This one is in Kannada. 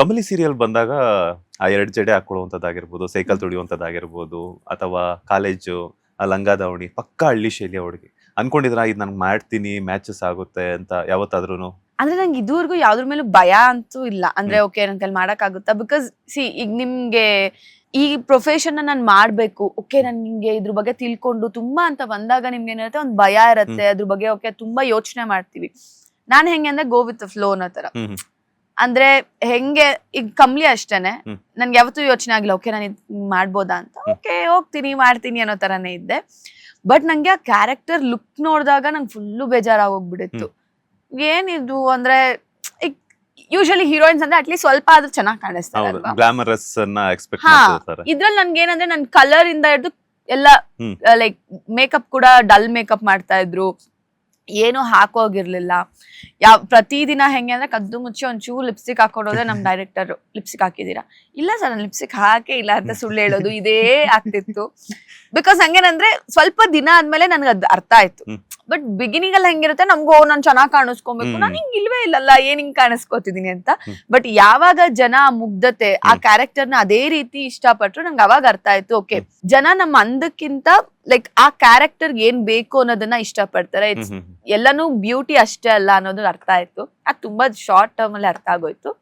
ಕಮಲಿ ಸೀರಿಯಲ್ ಬಂದಾಗ ಆ 2 ಜಡೆ ಹಾಕೊಳ್ಳುವಂಥದ್ದಾಗಿರ್ಬೋದು, ಸೈಕಲ್ ತುಳಿಯುವಂಥದ್ದಾಗಿರ್ಬೋದು, ಅಥವಾ ಕಾಲೇಜು, ಆ ಲಂಗ ದಾವಣಿ, ಪಕ್ಕಾ ಹಳ್ಳಿ ಶೈಲಿಯ ಹುಡುಗಿ. ಅನ್ಕೊಂಡಿದ್ರ ಇದು ನಾನು ಮಾಡ್ತೀನಿ, ಮ್ಯಾಚಸ್ ಆಗುತ್ತೆ ಅಂತ ಯಾವತ್ತಾದ್ರೂ? ಅಂದ್ರೆ ನಂಗೆ ಇದುವರೆಗೂ ಯಾವ್ದ್ರ ಮೇಲೂ ಭಯ ಅಂತೂ ಇಲ್ಲ. ಅಂದ್ರೆ ಓಕೆ ನನ್ ಕೈಲಿ ಮಾಡಕ್ ಆಗುತ್ತಾ, ಬಿಕಾಸ್ ಈಗ ನಿಮ್ಗೆ ಈ ಪ್ರೊಫೆಷನ್ ನಾನು ಮಾಡ್ಬೇಕು, ಓಕೆ ನನ್ ನಿಮ್ಗೆ ಇದ್ರ ಬಗ್ಗೆ ತಿಳ್ಕೊಂಡು ತುಂಬಾ ಅಂತ ಬಂದಾಗ ನಿಮ್ಗೆ ಏನಿರುತ್ತೆ ಒಂದ್ ಭಯ ಇರತ್ತೆ ಅದ್ರ ಬಗ್ಗೆ. ಓಕೆ ತುಂಬಾ ಯೋಚನೆ ಮಾಡ್ತೀವಿ. ನಾನ್ ಹೆಂಗೆ ಅಂದ್ರೆ ಗೋ ವಿತ್ ಫ್ಲೋ ಅನ್ನೋ ತರ. ಅಂದ್ರೆ ಹೆಂಗೆ ಈಗ ಕಮ್ಲಿ ಅಷ್ಟೇನೆ, ನನ್ಗೆ ಯಾವತ್ತೂ ಯೋಚನೆ ಆಗಿಲ್ಲ ಓಕೆ ನಾನು ಇದ್ ಮಾಡ್ಬೋದಾ ಅಂತ. ಓಕೆ ಹೋಗ್ತೀನಿ ಮಾಡ್ತೀನಿ ಅನ್ನೋ ತರಾನೇ ಇದ್ದೆ. ಬಟ್ ನಂಗೆ ಆ ಕ್ಯಾರೆಕ್ಟರ್ ಲುಕ್ ನೋಡಿದಾಗ ನಂಗೆ ಫುಲ್ಲು ಬೇಜಾರಾಗೋಗ್ಬಿಟ್ಟಿತ್ತು. ಏನಿದು ಅಂದ್ರೆ ಯೂಶಲಿ ಹೀರೋಯಿನ್ಸ್ ಅಂದ್ರೆ ಅಟ್ಲೀಸ್ಟ್ ಸ್ವಲ್ಪ ಆದ್ರೂ ಚೆನ್ನಾಗಿ ಕಾಣಿಸ್ತಾರೆ ಅಲ್ವಾ? ಗ್ಲಾಮರಸ್ ಅನ್ನ ಎಕ್ಸ್ಪೆಕ್ಟ್ ಹಾ, ಮಾಡ್ತಿರ್ತಾರೆ. ಇದ್ರಲ್ಲಿ ನನ್ಗೆ ಏನಂದ್ರೆ ನನ್ ಕಲರ್ ಇಂದ ಹಿಡಿದು ಎಲ್ಲ ಲೈಕ್ ಮೇಕಪ್ ಕೂಡ ಡಲ್ ಮೇಕಪ್ ಮಾಡ್ತಾ ಇದ್ರು, ಏನು ಹಾಕೋಗಿರ್ಲಿಲ್ಲ. ಪ್ರತಿದಿನ ಹೆಂಗೆ ಅಂದ್ರೆ ಕದ್ದು ಮುಚ್ಚಿ ಒಂಚೂರು ಲಿಪ್ಸ್ಟಿಕ್ ಹಾಕೊಂಡೋದ್ರೆ ನಮ್ ಡೈರೆಕ್ಟರ್ ಲಿಪ್ಸ್ಟಿಕ್ ಹಾಕಿದೀರಾ, ಇಲ್ಲ ಸರ್ ನಾನು ಲಿಪ್ಸ್ಟಿಕ್ ಹಾಕೇ ಇಲ್ಲ ಅಂತ ಸುಳ್ಳು ಹೇಳೋದು ಇದೇ ಆಗ್ತಿತ್ತು. ಬಿಕಾಸ್ ಹಂಗೇನಂದ್ರೆ ಸ್ವಲ್ಪ ದಿನ ಆದ್ಮೇಲೆ ನನ್ಗೆ ಅದ್ ಅರ್ಥ ಆಯ್ತು. ಬಟ್ ಬಿಗಿನಿಂಗ್ ಅಲ್ಲಿ ಹೆಂಗಿರುತ್ತೆ ನಮ್ಗೂ ನಾನ್ ಚೆನ್ನಾಗ್ ಕಾಣಿಸ್ಕೊಬೇಕು, ನಾನು ಹಿಂಗ್ ಇಲ್ವೇ ಇಲ್ಲಲ್ಲ ಏನ್ ಹಿಂಗ್ ಕಾಣಿಸ್ಕೋತಿದೀನಿ ಅಂತ. ಬಟ್ ಯಾವಾಗ ಜನ ಮುಗ್ಧತೆ ಆ ಕ್ಯಾರೆಕ್ಟರ್ ನ ಅದೇ ರೀತಿ ಇಷ್ಟಪಟ್ರು ನಂಗೆ ಅವಾಗ ಅರ್ಥ ಆಯ್ತು ಓಕೆ ಜನ ನಮ್ಮ ಅಂದಕ್ಕಿಂತ ಲೈಕ್ ಆ ಕ್ಯಾರೆಕ್ಟರ್ ಏನ್ ಬೇಕು ಅನ್ನೋದನ್ನ ಇಷ್ಟಪಡ್ತಾರೆ. ಎಲ್ಲಾನು ಬ್ಯೂಟಿ ಅಷ್ಟೇ ಅಲ್ಲ ಅನ್ನೋದು ಅರ್ಥ ಆಯ್ತು. ಅದು ತುಂಬಾ ಶಾರ್ಟ್ ಟರ್ಮ್ ಅಲ್ಲಿ ಅರ್ಥ ಆಗೋಯ್ತು.